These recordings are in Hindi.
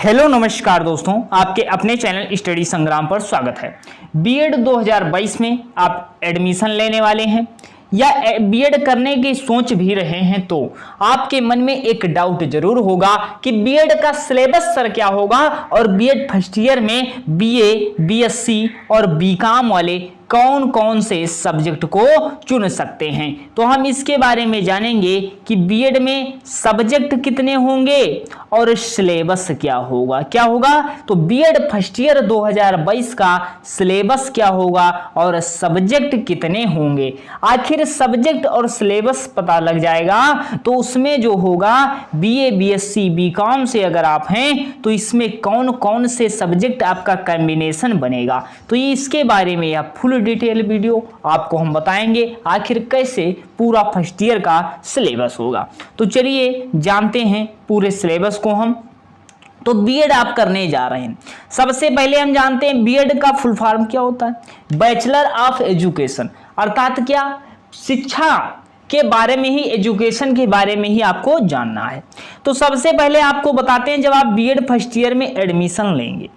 हेलो नमस्कार दोस्तों, आपके अपने चैनल स्टडी संग्राम पर स्वागत है। बीएड 2022 में आप एडमिशन लेने वाले हैं या बीएड करने की सोच भी रहे हैं तो आपके मन में एक डाउट जरूर होगा कि बीएड का सिलेबस सर क्या होगा और बीएड फर्स्ट ईयर में बीए, बीएससी और बीकॉम वाले कौन कौन से सब्जेक्ट को चुन सकते हैं। तो हम इसके बारे में जानेंगे कि बीएड में सब्जेक्ट कितने होंगे और सिलेबस क्या होगा। तो बीएड फर्स्ट ईयर 2022 का सिलेबस क्या होगा और सब्जेक्ट कितने होंगे। आखिर सब्जेक्ट और सिलेबस पता लग जाएगा तो उसमें जो होगा बीए, बीएससी, बीकॉम से अगर आप हैं तो इसमें कौन कौन से सब्जेक्ट आपका कॉम्बिनेशन बनेगा। तो ये इसके बारे में या फुल डिटेल वीडियो आपको हम बताएंगे आखिर कैसे पूरा फर्स्ट ईयर का सिलेबस होगा। तो चलिए जानते हैं पूरे सिलेबस को हम। तो बीएड आप करने जा रहे हैं, सबसे पहले हम जानते हैं बीएड का फुल फॉर्म क्या होता है। बैचलर ऑफ एजुकेशन, अर्थात क्या, शिक्षा के बारे में ही, एजुकेशन के बारे में ही आपको जानना है। तो सबसे पहले आपको बताते हैं, जब आप बीएड फर्स्ट ईयर में एडमिशन लेंगे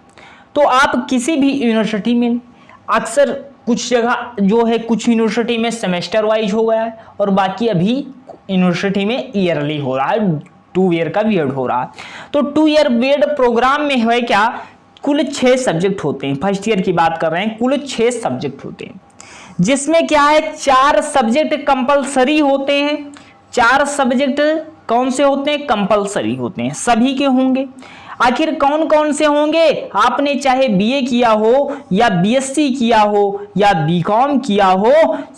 तो आप किसी भी यूनिवर्सिटी में, अक्सर कुछ जगह जो है कुछ यूनिवर्सिटी में सेमेस्टर वाइज हो गया है और बाकी अभी यूनिवर्सिटी में ईयरली हो रहा है, 2 ईयर का बीएड हो रहा है। तो 2 ईयर बीएड प्रोग्राम में है क्या, कुल 6 सब्जेक्ट होते हैं। फर्स्ट ईयर की बात कर रहे हैं, कुल 6 सब्जेक्ट होते हैं, जिसमें क्या है 4 सब्जेक्ट कंपलसरी होते हैं। 4 सब्जेक्ट कौन से होते हैं, कंपलसरी होते हैं, सभी के होंगे। आखिर कौन कौन से होंगे, आपने चाहे बीए किया हो या बीएससी किया हो या बीकॉम किया हो,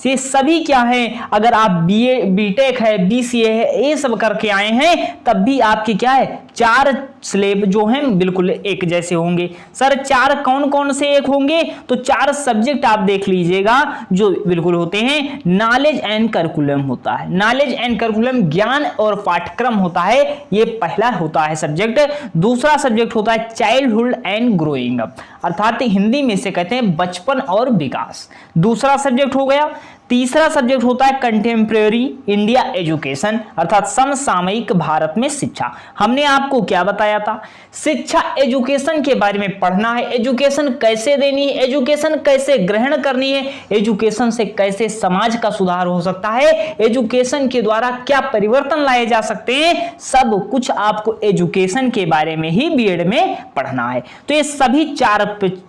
ये सभी क्या है, अगर आप बीए, बीटेक है, बीसीए है, ये सब करके आए हैं तब भी आपके क्या है 4 स्लेब जो हैं बिल्कुल एक जैसे होंगे। सर 4 कौन कौन से एक होंगे, तो 4 सब्जेक्ट आप देख लीजिएगा जो बिल्कुल होते हैं। नॉलेज एंड करिकुलम होता है, नॉलेज एंड करिकुलम ज्ञान और पाठ्यक्रम होता है, ये पहला होता है सब्जेक्ट। दूसरा सब्जेक्ट होता है चाइल्डहुड एंड ग्रोइंग अप, अर्थात हिंदी में से कहते हैं बचपन और विकास, दूसरा सब्जेक्ट हो गया। तीसरा सब्जेक्ट होता है कंटेम्प्रेरी इंडिया एजुकेशन, अर्थात समसामयिक भारत में शिक्षा। हमने आपको क्या बताया था, शिक्षा एजुकेशन के बारे में पढ़ना है, एजुकेशन कैसे देनी है, एजुकेशन कैसे ग्रहण करनी है, एजुकेशन से कैसे समाज का सुधार हो सकता है, एजुकेशन के द्वारा क्या परिवर्तन लाए जा सकते हैं, सब कुछ आपको एजुकेशन के बारे में ही बीएड में पढ़ना है। तो ये सभी 4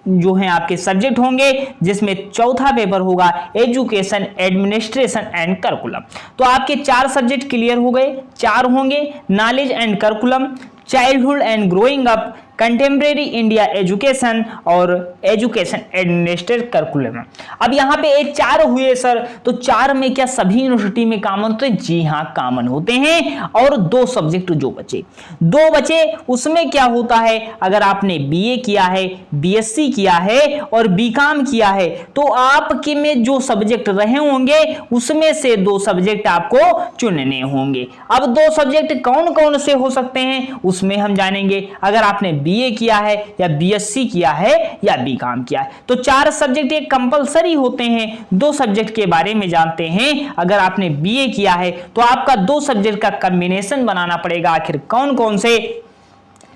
जो हैं आपके सब्जेक्ट होंगे, जिसमें चौथा पेपर होगा एजुकेशन, एडमिनिस्ट्रेशन एंड करिकुलम। तो आपके 4 सब्जेक्ट क्लियर हो गए, 4 होंगे, knowledge and curriculum, childhood and growing up, contemporary India education और एजुकेशन एडमिनिस्ट्रेटिव करिकुलम। अब यहाँ पे ये 4 हुए सर, तो 4 में क्या सभी यूनिवर्सिटी में कॉमन होते हैं? जी हाँ, कॉमन होते हैं। और 2 सब्जेक्ट जो बचे, 2 बचे, उसमें क्या होता है, अगर आपने बीए किया है, बीएससी किया है और बीकॉम किया है तो आपके में जो सब्जेक्ट रहे होंगे उसमें से 2 सब्जेक्ट आपको चुनने होंगे। अब 2 सब्जेक्ट कौन कौन से हो सकते हैं उसमें हम जानेंगे। अगर आपने बीए किया है या बीएससी किया है या बीकॉम किया है तो 4 सब्जेक्ट एक कंपलसरी होते हैं। 2 सब्जेक्ट के बारे में जानते हैं। अगर आपने बीए किया है तो आपका 2 सब्जेक्ट का कॉम्बिनेशन बनाना पड़ेगा। आखिर कौन कौन से,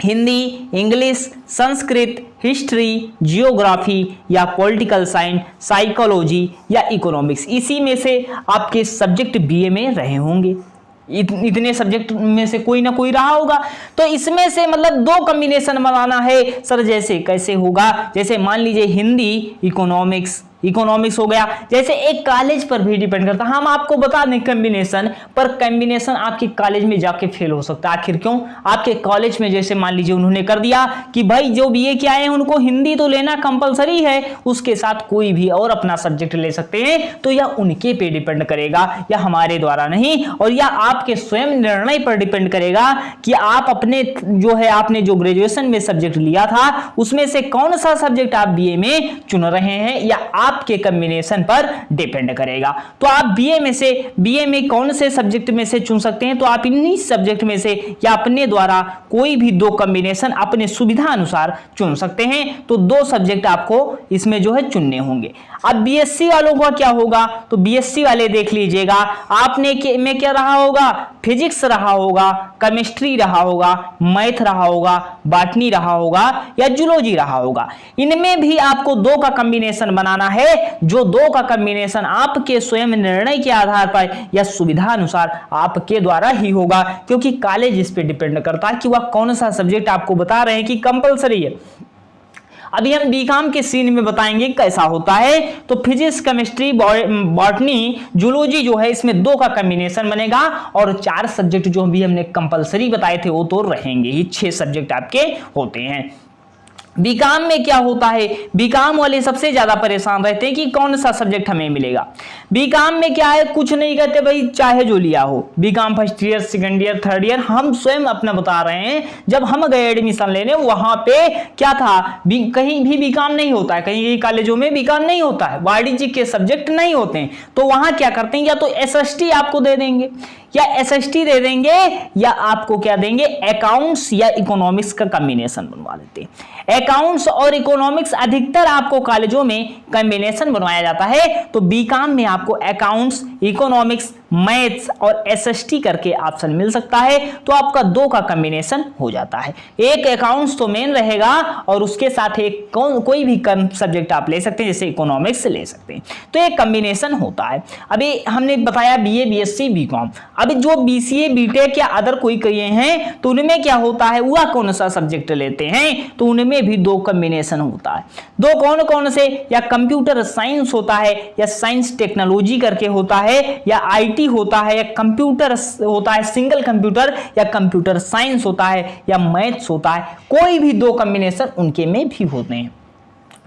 Hindi, English, Sanskrit, history, geography या पॉलिटिकल साइंस, साइकोलॉजी या इकोनॉमिक्स, इसी में से आपके सब्जेक्ट बीए में रहे होंगे। इतने सब्जेक्ट में से कोई ना कोई रहा होगा। तो इसमें से मतलब 2 कॉम्बिनेशन बनाना है सर। जैसे कैसे होगा, जैसे मान लीजिए हिंदी, इकोनॉमिक्स हो गया। जैसे एक कॉलेज पर भी डिपेंड करता है, हम आपको बता दें कॉम्बिनेशन, पर कॉम्बिनेशन आपके कॉलेज में जाके फेल हो सकता है। आखिर क्यों, आपके कॉलेज में जैसे मान लीजिए उन्होंने कर दिया कि भाई जो बीए के आए हैं उनको हिंदी तो लेना कंपलसरी है, उसके साथ कोई भी और अपना सब्जेक्ट ले सकते हैं। तो यह उनके पे डिपेंड करेगा, या हमारे द्वारा नहीं, और यह आपके स्वयं निर्णय पर डिपेंड करेगा कि आप अपने जो है, आपने जो ग्रेजुएशन में सब्जेक्ट लिया था उसमें से कौन सा सब्जेक्ट आप बीए में चुन रहे हैं, या आपके कॉम्बिनेशन पर डिपेंड करेगा। तो आप बीए में कौन से सब्जेक्ट में से चुन सकते हैं, तो आप इन्हीं सब्जेक्ट में से या अपने द्वारा कोई भी 2 कॉम्बिनेशन अपने सुविधा अनुसार चुन सकते हैं। तो 2 सब्जेक्ट आपको इसमें जो है चुनने होंगे। अब बीएससी वालों का क्या होगा, तो बीएससी वाले देख लीजिएगा, आपने में क्या रहा होगा, फिजिक्स रहा होगा, केमिस्ट्री रहा होगा, मैथ रहा होगा, बॉटनी रहा होगा या जूलॉजी रहा होगा। इनमें भी आपको 2 का कॉम्बिनेशन बनाना है, जो 2 का कॉम्बिनेशन आपके स्वयं निर्णय के आधार पर या सुविधा अनुसार आपके द्वारा ही होगा, क्योंकि कॉलेज इस पे डिपेंड करता है कि वह कौन सा सब्जेक्ट आपको बता रहे हैं कि कंपलसरी है। अभी हम बीकॉम के सीन में बताएंगे कैसा होता है। तो फिजिक्स, केमिस्ट्री, बॉटनी, जूलॉजी जो है इसमें 2 का कॉम्बिनेशन बनेगा और 4 सब्जेक्ट जो भी हमने कंपलसरी बताए थे वो तो रहेंगे ही, 6 सब्जेक्ट आपके होते हैं। बीकॉम में क्या होता है, बीकॉम वाले सबसे ज्यादा परेशान रहते हैं कि कौन सा सब्जेक्ट हमें मिलेगा। बीकॉम में क्या है, कुछ नहीं कहते भाई, चाहे जो लिया हो, BCom first year, second year, third year, हम स्वयं अपना बता रहे हैं। जब हम गए एडमिशन लेने, वहां पे क्या था, कहीं भी बीकॉम नहीं होता है, कहीं कॉलेजों में बीकॉम नहीं होता है, वाणिज्य के सब्जेक्ट नहीं होते हैं। तो वहां क्या करते हैं, या तो एसएसटी आपको दे देंगे या एसएसटी दे देंगे, या आपको क्या देंगे, अकाउंट्स या इकोनॉमिक्स का कॉम्बिनेशन बनवा देते हैं। अकाउंट्स और इकोनॉमिक्स अधिकतर आपको कॉलेजों में कॉम्बिनेशन बनवाया जाता है। तो बीकॉम में आपको अकाउंट्स, इकोनॉमिक्स, मैथ्स और एसएसटी करके ऑप्शन मिल सकता है। तो आपका 2 का कॉम्बिनेशन हो जाता है। एक अकाउंट्स तो मेन रहेगा और उसके साथ एक कोई भी सब्जेक्ट आप ले सकते हैं, जैसे इकोनॉमिक्स ले सकते हैं। तो एक कॉम्बिनेशन होता है। अभी हमने बताया बीए, बीएससी, बीकॉम। अभी जो बीसीए, बीटेक या अदर कोई किए हैं तो उनमें क्या होता है, वह कौन सा सब्जेक्ट लेते हैं, तो उनमें भी 2 कॉम्बिनेशन होता है। 2 कौन कौन से, या कंप्यूटर साइंस होता है, या साइंस टेक्नोलॉजी करके होता है, या आईटी होता है, या कंप्यूटर होता है, सिंगल कंप्यूटर, या कंप्यूटर साइंस होता है, या मैथ्स होता है। कोई भी 2 कॉम्बिनेशन उनके में भी होते हैं।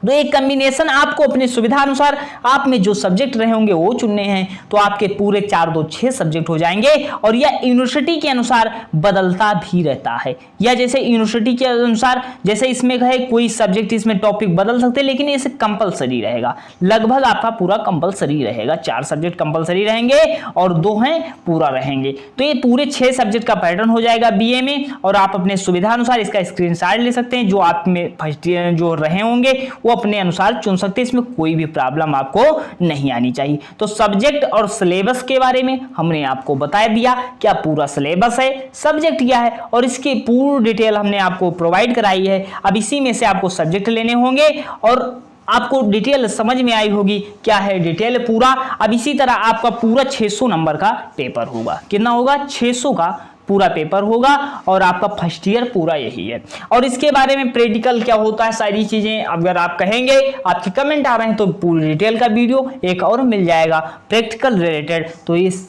तो एक कॉम्बिनेशन आपको अपनी सुविधा अनुसार आप में जो सब्जेक्ट रहे होंगे वो चुनने हैं। तो आपके पूरे 4 2 6 सब्जेक्ट हो जाएंगे। और यह यूनिवर्सिटी के अनुसार बदलता भी रहता है, या जैसे यूनिवर्सिटी के अनुसार, जैसे इसमें है कोई सब्जेक्ट, इसमें टॉपिक बदल सकते हैं, लेकिन इसे कंपलसरी रहेगा, लगभग आपका पूरा कंपलसरी रहेगा। 4 सब्जेक्ट कंपलसरी रहेंगे और 2 हैं पूरा रहेंगे। तो ये पूरे 6 सब्जेक्ट का पैटर्न हो जाएगा बीए में। और आप अपने सुविधा अनुसार इसका स्क्रीनशॉट ले सकते हैं, जो आप में फर्स्ट ईयर जो रहे होंगे वो अपने अनुसार चुन सकते हैं। इसमें कोई भी प्रॉब्लम आपको नहीं आनी चाहिए। तो सब्जेक्ट और सिलेबस के बारे में हमने आपको बता दिया, क्या पूरा सिलेबस है, सब्जेक्ट क्या है, और इसकी पूरी डिटेल हमने आपको प्रोवाइड कराई है। अब इसी में से आपको सब्जेक्ट लेने होंगे और आपको डिटेल समझ में आई होगी क्या है डिटेल पूरा। अब इसी तरह आपका पूरा 600 नंबर का पेपर होगा। कितना होगा, 600 का पूरा पेपर होगा और आपका फर्स्ट ईयर पूरा यही है। और इसके बारे में प्रैक्टिकल क्या होता है, सारी चीजें अगर आप कहेंगे, आपके कमेंट आ रहे हैं, तो पूरी डिटेल का वीडियो एक और मिल जाएगा प्रैक्टिकल रिलेटेड। तो इस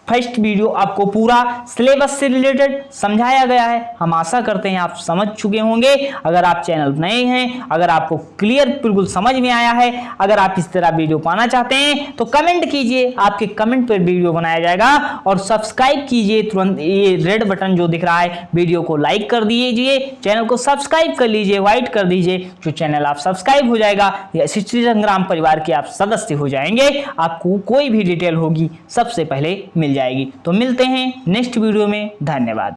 फर्स्ट वीडियो आपको पूरा सिलेबस से रिलेटेड समझाया गया है। हम आशा करते हैं आप समझ चुके होंगे। अगर आप चैनल नए हैं, अगर आपको क्लियर बिल्कुल समझ में आया है, अगर आप इस तरह वीडियो पाना चाहते हैं तो कमेंट कीजिए, आपके कमेंट पर वीडियो बनाया जाएगा। और सब्सक्राइब कीजिए तुरंत, ये रेड बटन जो दिख रहा है, वीडियो को लाइक कर दीजिए, चैनल को सब्सक्राइब कर लीजिए, व्हाइट कर दीजिए। जो चैनल आप सब्सक्राइब हो जाएगा, एसएसटी संग्राम परिवार के आप सदस्य हो जाएंगे। आपको कोई भी डिटेल होगी सबसे पहले मिल जाएगी। तो मिलते हैं नेक्स्ट वीडियो में। धन्यवाद।